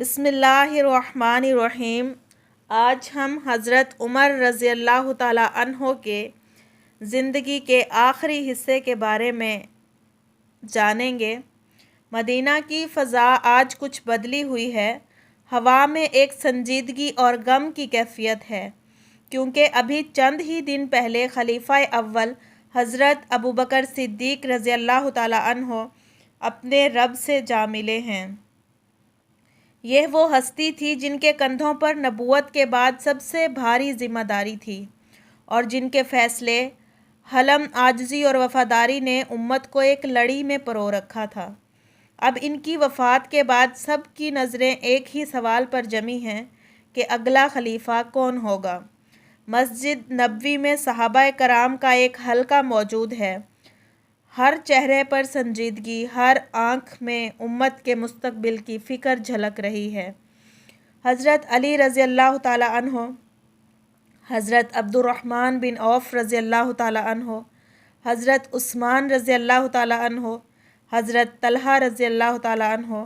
بسم اللہ الرحمن الرحیم۔ آج ہم حضرت عمر رضی اللہ تعالیٰ عنہ کے زندگی کے آخری حصے کے بارے میں جانیں گے۔ مدینہ کی فضا آج کچھ بدلی ہوئی ہے۔ ہوا میں ایک سنجیدگی اور غم کی کیفیت ہے، کیونکہ ابھی چند ہی دن پہلے خلیفہ اول حضرت ابوبکر صدیق رضی اللہ تعالیٰ عنہ اپنے رب سے جا ملے ہیں۔ یہ وہ ہستی تھی جن کے کندھوں پر نبوت کے بعد سب سے بھاری ذمہ داری تھی، اور جن کے فیصلے، حلم، عاجزی اور وفاداری نے امت کو ایک لڑی میں پرو رکھا تھا۔ اب ان کی وفات کے بعد سب کی نظریں ایک ہی سوال پر جمی ہیں کہ اگلا خلیفہ کون ہوگا۔ مسجد نبوی میں صحابہ کرام کا ایک حلقہ موجود ہے۔ ہر چہرے پر سنجیدگی، ہر آنکھ میں امت کے مستقبل کی فکر جھلک رہی ہے۔ حضرت علی رضی اللہ تعالیٰ عنہ، حضرت عبد الرحمن بن عوف رضی اللہ تعالیٰ عنہ، حضرت عثمان رضی اللہ تعالیٰ عنہ، حضرت طلحہ رضی اللہ تعالیٰ عنہ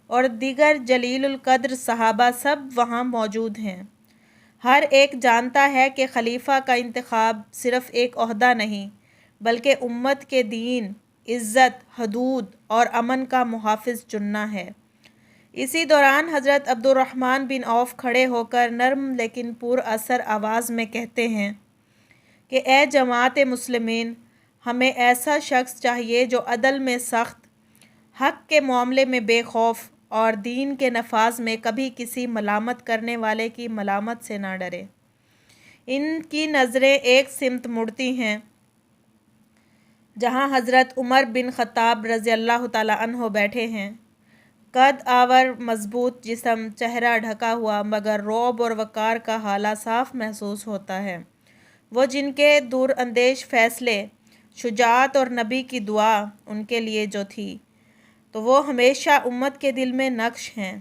اور دیگر جلیل القدر صحابہ سب وہاں موجود ہیں۔ ہر ایک جانتا ہے کہ خلیفہ کا انتخاب صرف ایک عہدہ نہیں، بلکہ امت کے دین، عزت، حدود اور امن کا محافظ چننا ہے۔ اسی دوران حضرت عبد الرحمن بن عوف کھڑے ہو کر نرم لیکن پر اثر آواز میں کہتے ہیں کہ اے جماعت مسلمین، ہمیں ایسا شخص چاہیے جو عدل میں سخت، حق کے معاملے میں بے خوف اور دین کے نفاذ میں کبھی کسی ملامت کرنے والے کی ملامت سے نہ ڈرے۔ ان کی نظریں ایک سمت مڑتی ہیں جہاں حضرت عمر بن خطاب رضی اللہ تعالیٰ عنہ بیٹھے ہیں۔ قد آور، مضبوط جسم، چہرہ ڈھکا ہوا، مگر رعب اور وقار کا حالہ صاف محسوس ہوتا ہے۔ وہ جن کے دور اندیش فیصلے، شجاعت اور نبی کی دعا ان کے لیے جو تھی، تو وہ ہمیشہ امت کے دل میں نقش ہیں۔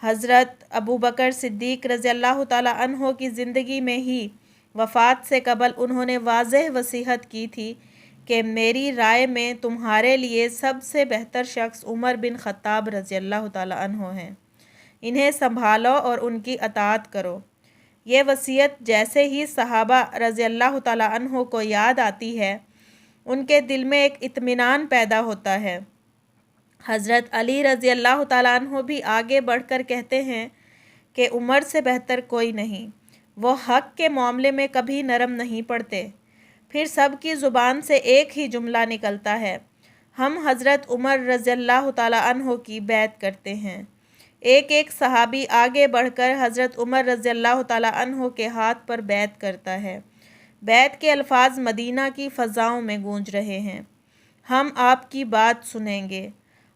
حضرت ابوبکر صدیق رضی اللہ تعالیٰ عنہ کی زندگی میں ہی وفات سے قبل انہوں نے واضح وصیت کی تھی کہ میری رائے میں تمہارے لیے سب سے بہتر شخص عمر بن خطاب رضی اللہ تعالیٰ عنہ ہیں۔ انہیں سنبھالو اور ان کی اطاعت کرو۔ یہ وصیت جیسے ہی صحابہ رضی اللہ تعالیٰ عنہ کو یاد آتی ہے، ان کے دل میں ایک اطمینان پیدا ہوتا ہے۔ حضرت علی رضی اللہ تعالیٰ عنہ بھی آگے بڑھ کر کہتے ہیں کہ عمر سے بہتر کوئی نہیں، وہ حق کے معاملے میں کبھی نرم نہیں پڑتے۔ پھر سب کی زبان سے ایک ہی جملہ نکلتا ہے، ہم حضرت عمر رضی اللہ تعالیٰ عنہ کی بیعت کرتے ہیں۔ ایک ایک صحابی آگے بڑھ کر حضرت عمر رضی اللہ تعالیٰ عنہ کے ہاتھ پر بیعت کرتا ہے۔ بیعت کے الفاظ مدینہ کی فضاؤں میں گونج رہے ہیں۔ ہم آپ کی بات سنیں گے،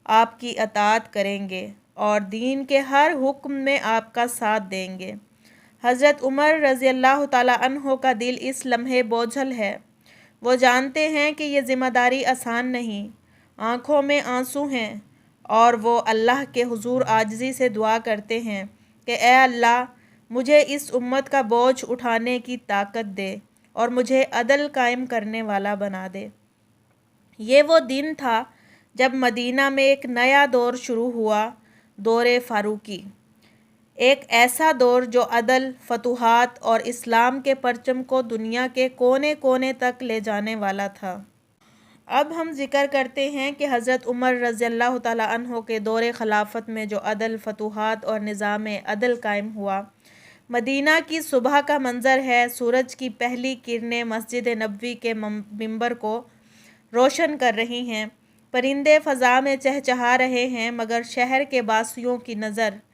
آپ کی اطاعت کریں گے اور دین کے ہر حکم میں آپ کا ساتھ دیں گے۔ حضرت عمر رضی اللہ تعالیٰ عنہ کا دل اس لمحے بوجھل ہے۔ وہ جانتے ہیں کہ یہ ذمہ داری آسان نہیں، آنکھوں میں آنسو ہیں، اور وہ اللہ کے حضور عاجزی سے دعا کرتے ہیں کہ اے اللہ، مجھے اس امت کا بوجھ اٹھانے کی طاقت دے اور مجھے عدل قائم کرنے والا بنا دے۔ یہ وہ دن تھا جب مدینہ میں ایک نیا دور شروع ہوا، دور فاروقی، ایک ایسا دور جو عدل، فتوحات اور اسلام کے پرچم کو دنیا کے کونے کونے تک لے جانے والا تھا۔ اب ہم ذکر کرتے ہیں کہ حضرت عمر رضی اللہ تعالیٰ عنہ کے دور خلافت میں جو عدل، فتوحات اور نظام عدل قائم ہوا۔ مدینہ کی صبح کا منظر ہے۔ سورج کی پہلی کرنیں مسجد نبوی کے ممبر کو روشن کر رہی ہیں، پرندے فضا میں چہچہا رہے ہیں، مگر شہر کے باسیوں کی نظر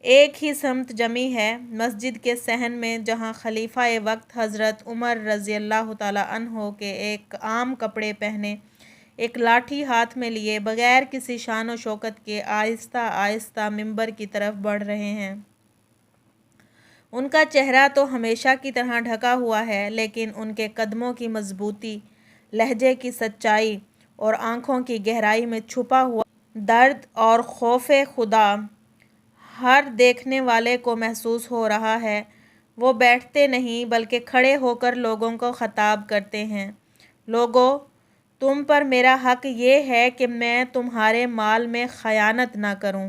ایک ہی سمت جمی ہے، مسجد کے صحن میں، جہاں خلیفہ وقت حضرت عمر رضی اللہ تعالیٰ عنہ کے ایک عام کپڑے پہنے، ایک لاٹھی ہاتھ میں لیے، بغیر کسی شان و شوکت کے آہستہ آہستہ ممبر کی طرف بڑھ رہے ہیں۔ ان کا چہرہ تو ہمیشہ کی طرح ڈھکا ہوا ہے، لیکن ان کے قدموں کی مضبوطی، لہجے کی سچائی اور آنکھوں کی گہرائی میں چھپا ہوا درد اور خوف خدا ہر دیکھنے والے کو محسوس ہو رہا ہے۔ وہ بیٹھتے نہیں بلکہ کھڑے ہو کر لوگوں کو خطاب کرتے ہیں، لوگو، تم پر میرا حق یہ ہے کہ میں تمہارے مال میں خیانت نہ کروں،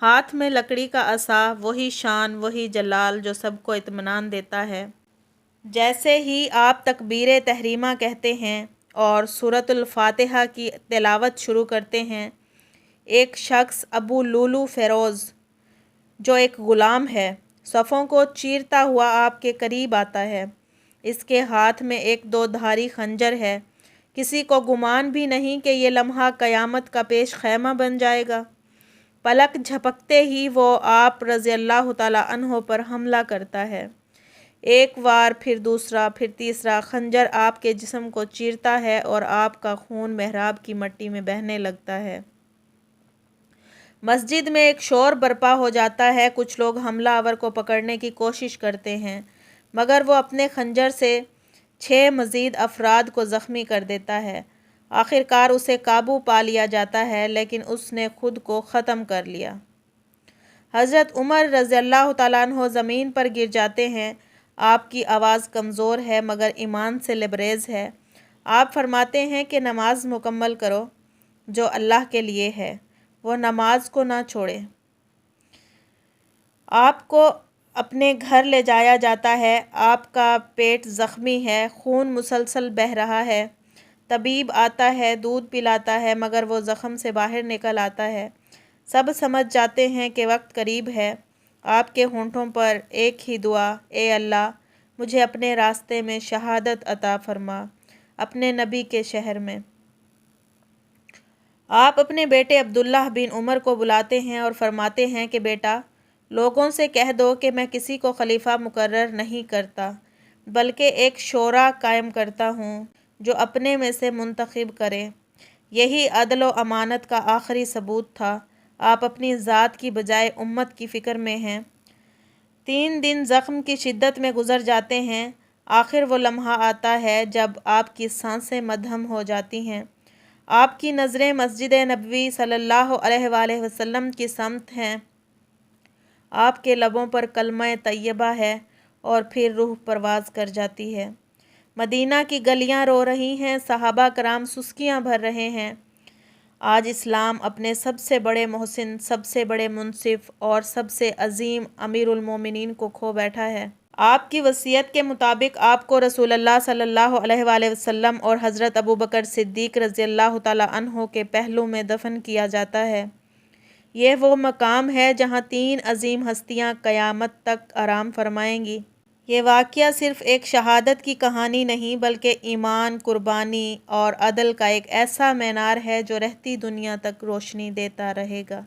ہاتھ میں لکڑی کا عصا، وہی شان، وہی جلال جو سب کو اطمینان دیتا ہے۔ جیسے ہی آپ تکبیر تحریمہ کہتے ہیں اور سورۃ الفاتحہ کی تلاوت شروع کرتے ہیں، ایک شخص ابو لولو فیروز جو ایک غلام ہے، صفوں کو چیرتا ہوا آپ کے قریب آتا ہے۔ اس کے ہاتھ میں ایک 2 دھاری خنجر ہے۔ کسی کو گمان بھی نہیں کہ یہ لمحہ قیامت کا پیش خیمہ بن جائے گا۔ پلک جھپکتے ہی وہ آپ رضی اللہ تعالیٰ عنہ پر حملہ کرتا ہے۔ ایک وار، پھر دوسرا، پھر تیسرا، خنجر آپ کے جسم کو چیرتا ہے اور آپ کا خون محراب کی مٹی میں بہنے لگتا ہے۔ مسجد میں ایک شور برپا ہو جاتا ہے۔ کچھ لوگ حملہ آور کو پکڑنے کی کوشش کرتے ہیں، مگر وہ اپنے خنجر سے 6 مزید افراد کو زخمی کر دیتا ہے۔ آخر کار اسے قابو پا لیا جاتا ہے، لیکن اس نے خود کو ختم کر لیا۔ حضرت عمر رضی اللہ تعالیٰ عنہ زمین پر گر جاتے ہیں۔ آپ کی آواز کمزور ہے مگر ایمان سے لبریز ہے۔ آپ فرماتے ہیں کہ نماز مکمل کرو جو اللہ کے لیے ہے، وہ نماز کو نہ چھوڑے۔ آپ کو اپنے گھر لے جایا جاتا ہے۔ آپ کا پیٹ زخمی ہے، خون مسلسل بہہ رہا ہے۔ طبیب آتا ہے، دودھ پلاتا ہے، مگر وہ زخم سے باہر نکل آتا ہے۔ سب سمجھ جاتے ہیں کہ وقت قریب ہے۔ آپ کے ہونٹوں پر ایک ہی دعا، اے اللہ مجھے اپنے راستے میں شہادت عطا فرما، اپنے نبی کے شہر میں۔ آپ اپنے بیٹے عبداللہ بن عمر کو بلاتے ہیں اور فرماتے ہیں کہ بیٹا، لوگوں سے کہہ دو کہ میں کسی کو خلیفہ مقرر نہیں کرتا، بلکہ ایک شورا قائم کرتا ہوں جو اپنے میں سے منتخب کرے۔ یہی عدل و امانت کا آخری ثبوت تھا۔ آپ اپنی ذات کی بجائے امت کی فکر میں ہیں۔ 3 دن زخم کی شدت میں گزر جاتے ہیں۔ آخر وہ لمحہ آتا ہے جب آپ کی سانسیں مدھم ہو جاتی ہیں۔ آپ کی نظریں مسجد نبوی صلی اللہ علیہ وآلہ وسلم کی سمت ہیں۔ آپ کے لبوں پر کلمہ طیبہ ہے اور پھر روح پرواز کر جاتی ہے۔ مدینہ کی گلیاں رو رہی ہیں، صحابہ کرام سسکیاں بھر رہے ہیں۔ آج اسلام اپنے سب سے بڑے محسن، سب سے بڑے منصف اور سب سے عظیم امیر المومنین کو کھو بیٹھا ہے۔ آپ کی وصیت کے مطابق آپ کو رسول اللہ صلی اللہ علیہ وآلہ وسلم اور حضرت ابوبکر صدیق رضی اللہ تعالیٰ عنہ کے پہلو میں دفن کیا جاتا ہے۔ یہ وہ مقام ہے جہاں 3 عظیم ہستیاں قیامت تک آرام فرمائیں گی۔ یہ واقعہ صرف ایک شہادت کی کہانی نہیں بلکہ ایمان، قربانی اور عدل کا ایک ایسا مینار ہے جو رہتی دنیا تک روشنی دیتا رہے گا۔